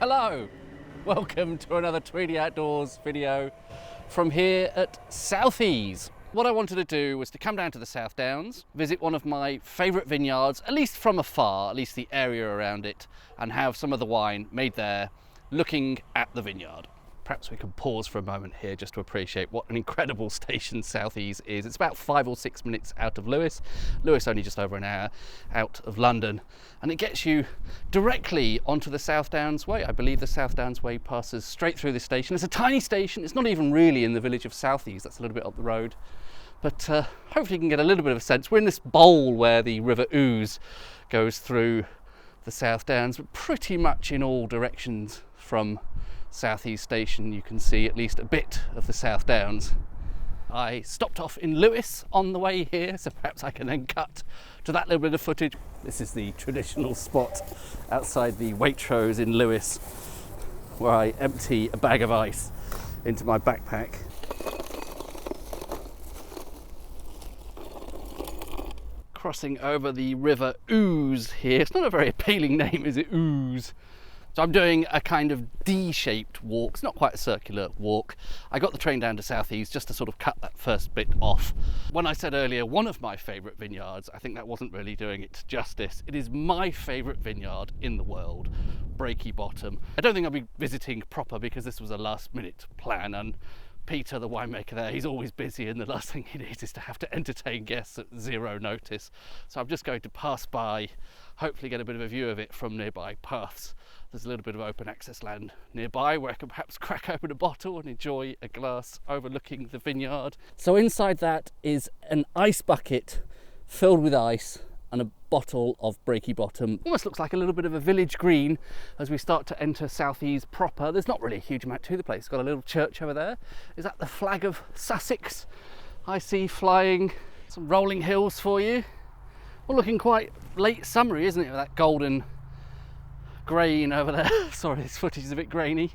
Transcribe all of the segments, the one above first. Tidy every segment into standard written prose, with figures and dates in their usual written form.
Hello, welcome to another Tweedy Outdoors video from here at Southease. What I wanted to do was to come down to the South Downs, visit one of my favourite vineyards, at least from afar, at least the area around it, and have some of the wine made there looking at the vineyard. Perhaps we can pause for a moment here just to appreciate what an incredible station Southease is. It's about 5 or 6 minutes out of Lewes. Lewes only just over an hour out of London. And it gets you directly onto the South Downs Way. I believe the South Downs Way passes straight through this station. It's a tiny station. It's not even really in the village of Southease. That's a little bit up the road. But hopefully you can get a little bit of a sense. We're in this bowl where the River Ouse goes through the South Downs, but pretty much in all directions from Southease station you can see at least a bit of the South Downs. I stopped off in Lewes on the way here, so perhaps I can then cut to that little bit of footage. This is the traditional spot outside the Waitrose in Lewes where I empty a bag of ice into my backpack. Crossing over the River Ouse here. It's not a very appealing name, is it? Ouse. So I'm doing a kind of D-shaped walk. It's not quite a circular walk. I got the train down to Southease just to sort of cut that first bit off. When I said earlier, one of my favourite vineyards, I think that wasn't really doing it justice. It is my favourite vineyard in the world, Breaky Bottom. I don't think I'll be visiting proper because this was a last minute plan, and Peter, the winemaker there, he's always busy, and the last thing he needs is to have to entertain guests at zero notice. So I'm just going to pass by, hopefully get a bit of a view of it from nearby paths. There's a little bit of open access land nearby where I can perhaps crack open a bottle and enjoy a glass overlooking the vineyard. So inside that is an ice bucket filled with ice and a bottle of Breaky Bottom. Almost looks like a little bit of a village green as we start to enter Southease proper. There's not really a huge amount to the place. It's got a little church over there. Is that the flag of Sussex I see flying? Some rolling hills for you. Well, looking quite late summery, isn't it, with that golden grain over there. Sorry, this footage is a bit grainy.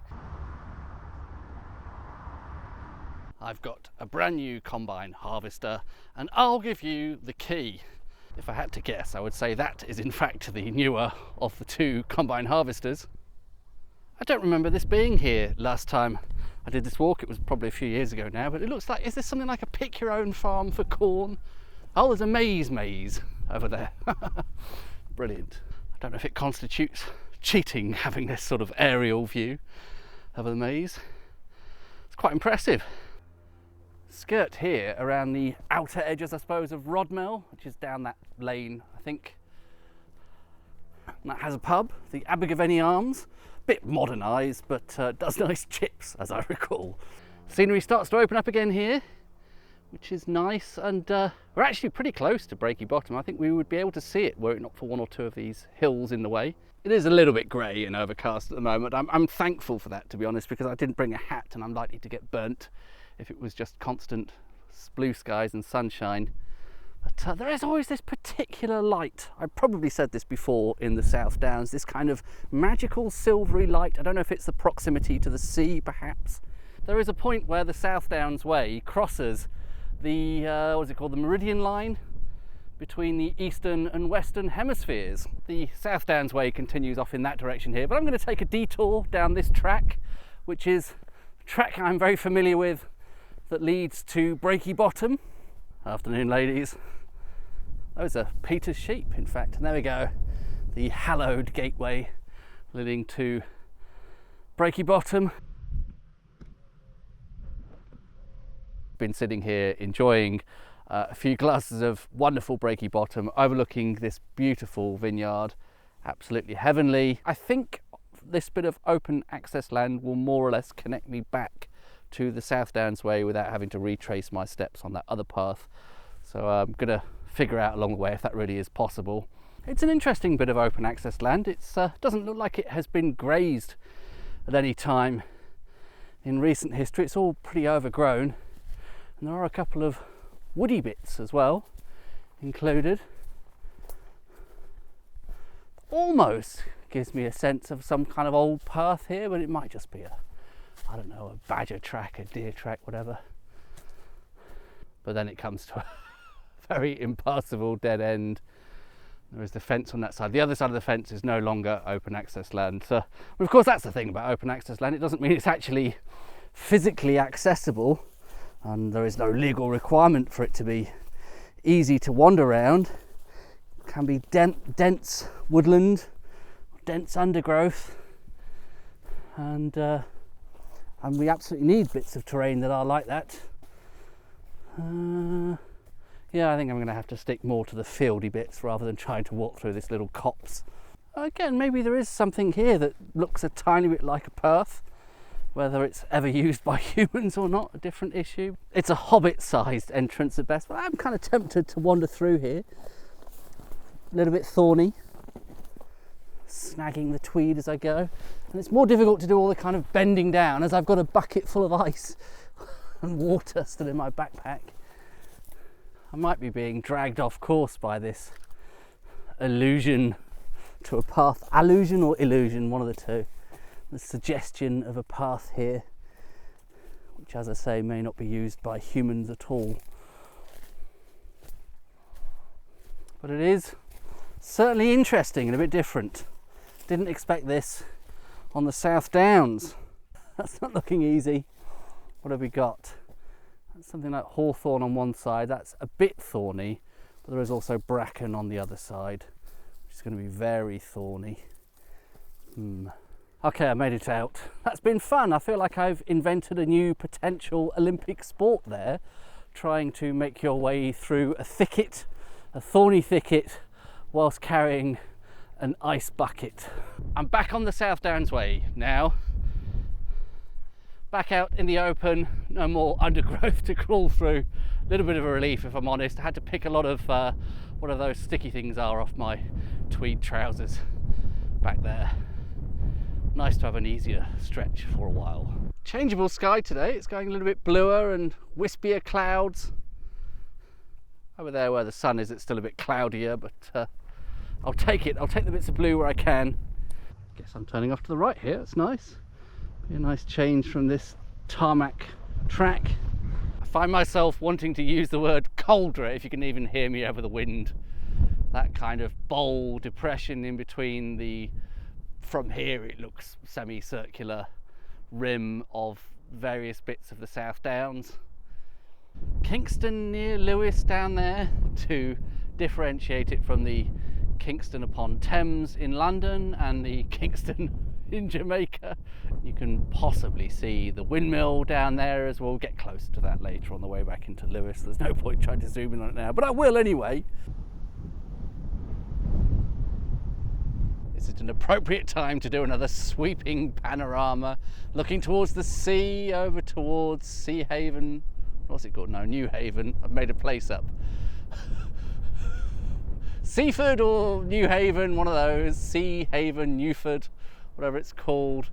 I've got a brand new combine harvester and I'll give you the key. If I had to guess, I would say that is in fact the newer of the two combine harvesters. I don't remember this being here last time I did this walk. It was probably a few years ago now, but it looks like, is this something like a pick your own farm for corn? Oh, there's a maze over there. Brilliant. I don't know if it constitutes cheating having this sort of aerial view of the maze. It's quite impressive. Skirt here around the outer edges, I suppose, of Windmill, which is down that lane, I think. And that has a pub, the Abergavenny Arms. Bit modernised, but does nice chips, as I recall. Scenery starts to open up again here, which is nice, and we're actually pretty close to Breaky Bottom. I think we would be able to see it were it not for one or two of these hills in the way. It is a little bit grey and overcast at the moment. I'm thankful for that, to be honest, because I didn't bring a hat and I'm likely to get burnt if it was just constant blue skies and sunshine. But there is always this particular light. I probably said this before in the South Downs, this kind of magical silvery light. I don't know if it's the proximity to the sea, perhaps. There is a point where the South Downs Way crosses the, what's it called, the meridian line between the eastern and western hemispheres. The South Downs Way continues off in that direction here, but I'm going to take a detour down this track, which is a track I'm very familiar with that leads to Breaky Bottom. Afternoon, ladies. Those are Peter's sheep, in fact, and there we go, the hallowed gateway leading to Breaky Bottom. Been sitting here enjoying a few glasses of wonderful Breaky Bottom overlooking this beautiful vineyard. Absolutely heavenly. I think this bit of open access land will more or less connect me back to the South Downs Way without having to retrace my steps on that other path. So I'm going to figure out along the way if that really is possible. It's an interesting bit of open access land. It doesn't look like it has been grazed at any time in recent history. It's all pretty overgrown, and there are a couple of woody bits as well included. Almost gives me a sense of some kind of old path here, but it might just be I don't know, a badger track, a deer track, whatever. But then it comes to a very impassable dead end There is the fence on that side. The other side of the fence is no longer open access land. So, but of course, that's the thing about open access land. It doesn't mean it's actually physically accessible, and there is no legal requirement for it to be easy to wander around. It can be dense woodland, dense undergrowth, and we absolutely need bits of terrain that are like that. Yeah, I think I'm going to have to stick more to the fieldy bits rather than trying to walk through this little copse. Again, maybe there is something here that looks a tiny bit like a path. Whether it's ever used by humans or not, a different issue. It's a hobbit-sized entrance at best, but I'm kind of tempted to wander through here. A little bit thorny, snagging the tweed as I go. And it's more difficult to do all the kind of bending down as I've got a bucket full of ice and water still in my backpack. I might be being dragged off course by this allusion to a path. Allusion or illusion, one of the two. The suggestion of a path here, which, as I say, may not be used by humans at all. But it is certainly interesting and a bit different. Didn't expect this on the South Downs. That's not looking easy. What have we got? That's something like hawthorn on one side. That's a bit thorny, but there is also bracken on the other side, which is going to be very thorny. Okay, I made it out. That's been fun. I feel like I've invented a new potential Olympic sport there, trying to make your way through a thicket, a thorny thicket, whilst carrying an ice bucket. I'm back on the South Downs Way now. Back out in the open, no more undergrowth to crawl through. A little bit of a relief, if I'm honest. I had to pick a lot of what are those sticky things are off my tweed trousers back there. Nice to have an easier stretch for a while. Changeable sky today. It's going a little bit bluer and wispier clouds. Over there where the sun is, it's still a bit cloudier, but I'll take it. I'll take the bits of blue where I can. Guess I'm turning off to the right here. That's nice. Be a nice change from this tarmac track. I find myself wanting to use the word cauldron, if you can even hear me over the wind. That kind of bowl depression in between the, from here it looks semicircular rim of various bits of the South Downs. Kingston-near-Lewes down there, to differentiate it from the Kingston upon Thames in London and the Kingston in Jamaica. You can possibly see the Windmill down there as well. We'll get closer to that later on the way back into Lewes. There's no point trying to zoom in on it now, but I will anyway. This is an appropriate time to do another sweeping panorama, looking towards the sea, over towards Sea Haven. What's it called? No, New Haven. I've made a place up. Seaford or New Haven, one of those. Sea Haven, Newford, whatever it's called.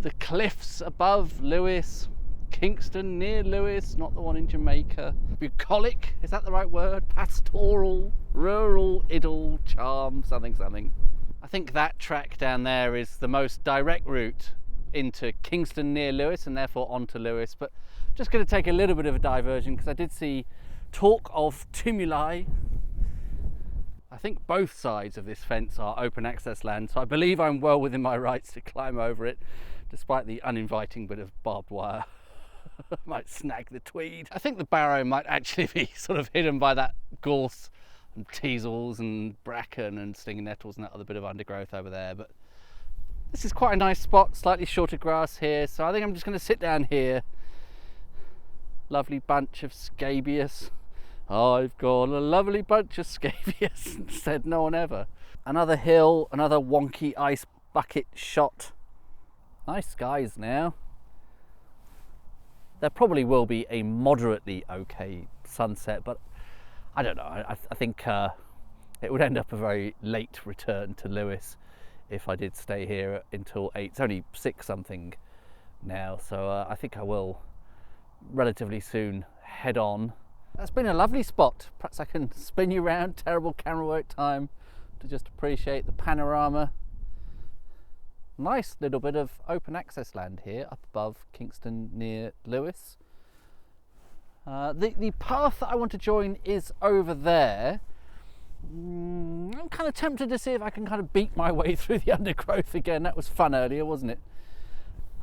The cliffs above Lewes, Kingston-near-Lewes, not the one in Jamaica. Bucolic, is that the right word? Pastoral, rural, idyll, charm, something, something. I think that track down there is the most direct route into Kingston-near-Lewes and therefore onto Lewes, but I'm just going to take a little bit of a diversion because I did see talk of tumuli. I think both sides of this fence are open access land, so I believe I'm well within my rights to climb over it, despite the uninviting bit of barbed wire. Might snag the tweed. I think the barrow might actually be sort of hidden by that gorse and teasels and bracken and stinging nettles and that other bit of undergrowth over there, but this is quite a nice spot, slightly shorter grass here, so I think I'm just going to sit down here. Lovely bunch of scabious. I've got a lovely bunch of scabious, said no one ever. Another hill, another wonky ice bucket shot. Nice skies now. There probably will be a moderately okay sunset, but I don't know. I think it would end up a very late return to Lewes if I did stay here until 8. It's only 6 something now, so I think I will relatively soon head on. That's been a lovely spot. Perhaps I can spin you around, terrible camera work time, to just appreciate the panorama. Nice little bit of open access land here up above Kingston-near-Lewes. The path that I want to join is over there. I'm kind of tempted to see if I can kind of beat my way through the undergrowth again. That was fun earlier, wasn't it?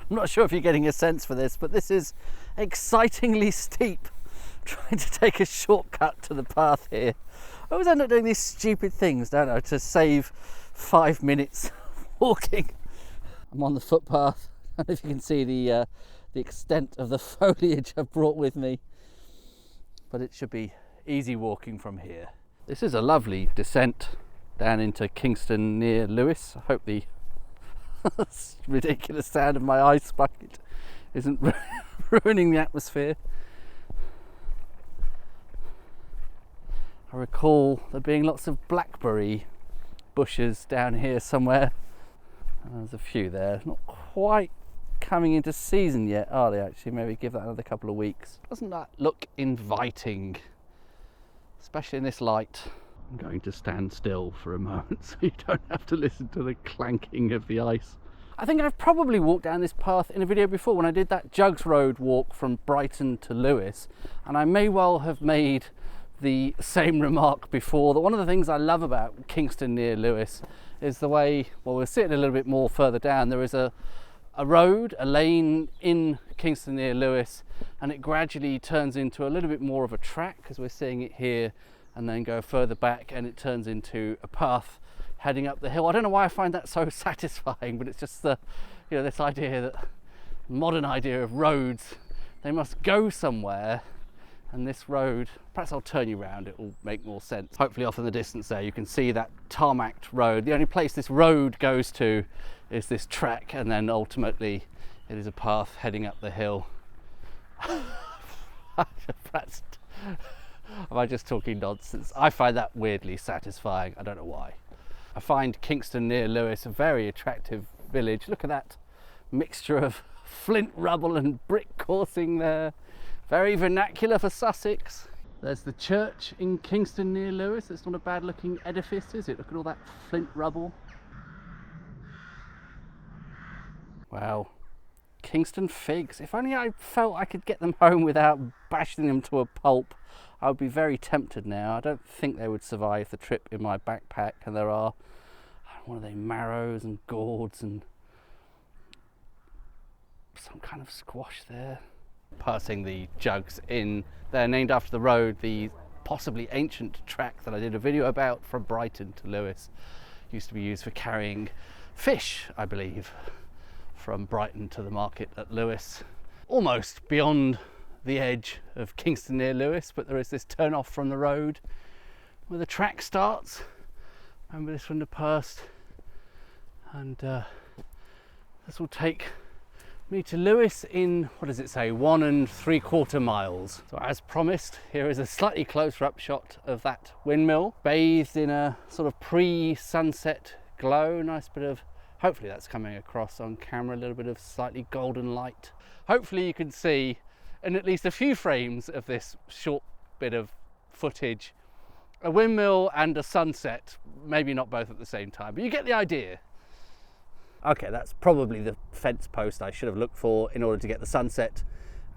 I'm not sure if you're getting a sense for this, but this is excitingly steep. Trying to take a shortcut to the path here. I always end up doing these stupid things, don't I, to save 5 minutes walking. I'm on the footpath. I don't know if you can see the extent of the foliage I've brought with me, but it should be easy walking from here. This is a lovely descent down into Kingston-near-Lewes. I hope the ridiculous sound of my ice bucket isn't ruining the atmosphere. I recall there being lots of blackberry bushes down here somewhere. There's a few there, not quite coming into season yet, are they actually? Maybe give that another couple of weeks. Doesn't that look inviting? Especially in this light. I'm going to stand still for a moment so you don't have to listen to the clanking of the ice. I think I've probably walked down this path in a video before when I did that Juggs Road walk from Brighton to Lewes, and I may well have made the same remark before, that one of the things I love about Kingston-near-Lewes is the way, well, we're sitting a little bit more further down, there is a road, a lane in Kingston-near-Lewes, and it gradually turns into a little bit more of a track, as we're seeing it here, and then go further back and it turns into a path heading up the hill. I don't know why I find that so satisfying, but it's just the, you know, this idea that modern idea of roads, they must go somewhere, and this road, perhaps I'll turn you around, it will make more sense. Hopefully off in the distance there you can see that tarmacked road. The only place this road goes to is this track, and then ultimately it is a path heading up the hill. Am I just talking nonsense? I find that weirdly satisfying. I don't know why. I find Kingston-near-Lewes a very attractive village. Look at that mixture of flint rubble and brick coursing there. Very vernacular for Sussex. There's the church in Kingston-near-Lewes. It's not a bad looking edifice, is it? Look at all that flint rubble. Wow. Kingston figs. If only I felt I could get them home without bashing them to a pulp. I would be very tempted now. I don't think they would survive the trip in my backpack, and there are, what are they, marrows and gourds and some kind of squash there. Passing the Juggs Inn. They're named after the road, the possibly ancient track that I did a video about from Brighton to Lewes. Used to be used for carrying fish, I believe, from Brighton to the market at Lewes. Almost beyond the edge of Kingston-near-Lewes, but there is this turn off from the road where the track starts. Remember this from the past, and this will take me to Lewes in, what does it say, 1 3/4 miles. So as promised, here is a slightly closer up shot of that windmill, bathed in a sort of pre-sunset glow. Nice bit of, hopefully that's coming across on camera, a little bit of slightly golden light. Hopefully you can see in at least a few frames of this short bit of footage a windmill and a sunset, maybe not both at the same time, but you get the idea. Okay, that's probably the fence post I should have looked for in order to get the sunset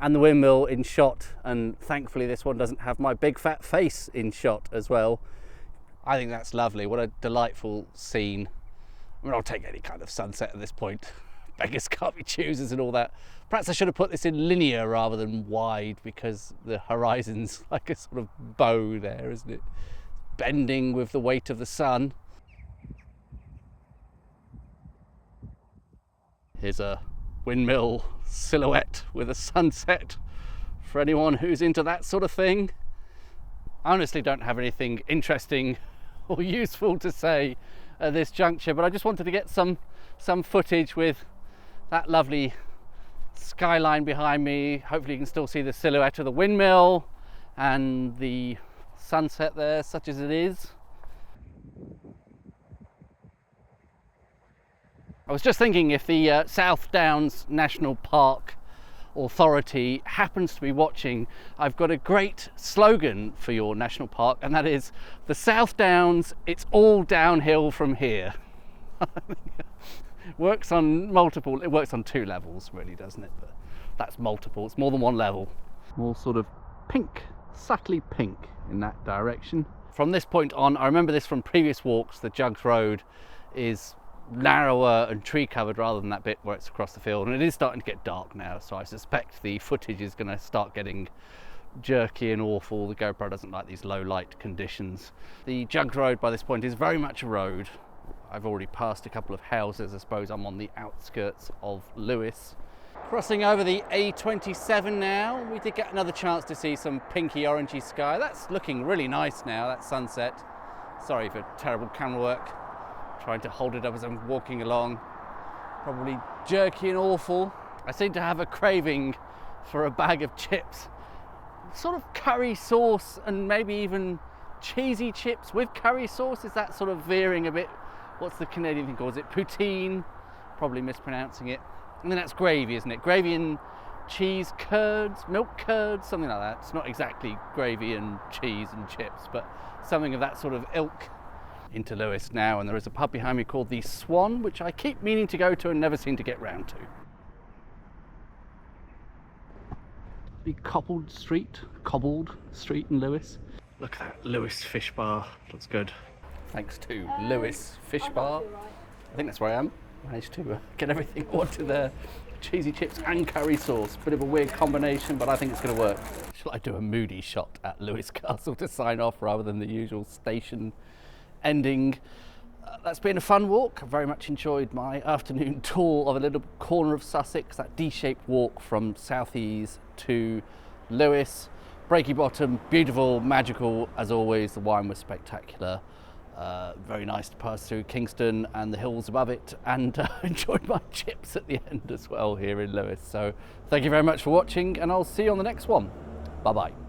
and the windmill in shot, and thankfully this one doesn't have my big fat face in shot as well. I think that's lovely. What a delightful scene. I mean, I'll take any kind of sunset at this point. Beggars can't be choosers and all that. Perhaps I should have put this in linear rather than wide, because the horizon's like a sort of bow there, isn't it? Bending with the weight of the sun. Here's a windmill silhouette with a sunset for anyone who's into that sort of thing. I honestly don't have anything interesting or useful to say at this juncture, but I just wanted to get some footage with that lovely skyline behind me. Hopefully you can still see the silhouette of the windmill and the sunset there, such as it is. I was just thinking, if the South Downs National Park Authority happens to be watching, I've got a great slogan for your national park, and that is, the South Downs, it's all downhill from here. Works on multiple, it works on 2 levels really, doesn't it? But that's multiple, it's more than 1 level. More sort of pink, subtly pink in that direction. From this point on, I remember this from previous walks, the Juggs Road is narrower and tree covered rather than that bit where it's across the field, and it is starting to get dark now, so I suspect the footage is going to start getting jerky and awful. The GoPro doesn't like these low light conditions. The Juggs Road by this point is very much a road. I've already passed a couple of houses. I suppose I'm on the outskirts of Lewes. Crossing over the A27 now, we did get another chance to see some pinky orangey sky. That's looking really nice now, that sunset. Sorry for terrible camera work. Trying to hold it up as I'm walking along. Probably jerky and awful. I seem to have a craving for a bag of chips. Sort of curry sauce and maybe even cheesy chips with curry sauce. Is that sort of veering a bit? What's the Canadian thing called? Is it poutine? Probably mispronouncing it. And then that's gravy, isn't it? Gravy and cheese curds, milk curds, something like that. It's not exactly gravy and cheese and chips, but something of that sort of ilk. Into Lewes now, and there is a pub behind me called the Swan, which I keep meaning to go to and never seem to get round to. Big cobbled street in Lewes. Look at that Lewes Fish Bar, looks good. Thanks to Lewes Fish Bar. I think that's where I am. Managed to get everything I wanted there. Cheesy chips and curry sauce. Bit of a weird combination, but I think it's going to work. Shall I do a moody shot at Lewes Castle to sign off rather than the usual station ending? That's been a fun walk. I very much enjoyed my afternoon tour of a little corner of Sussex, that D-shaped walk from Southease to Lewes. Breaky Bottom, beautiful, magical as always. The wine was spectacular. Very nice to pass through Kingston and the hills above it, and enjoyed my chips at the end as well here in Lewes. So thank you very much for watching, and I'll see you on the next one. Bye bye.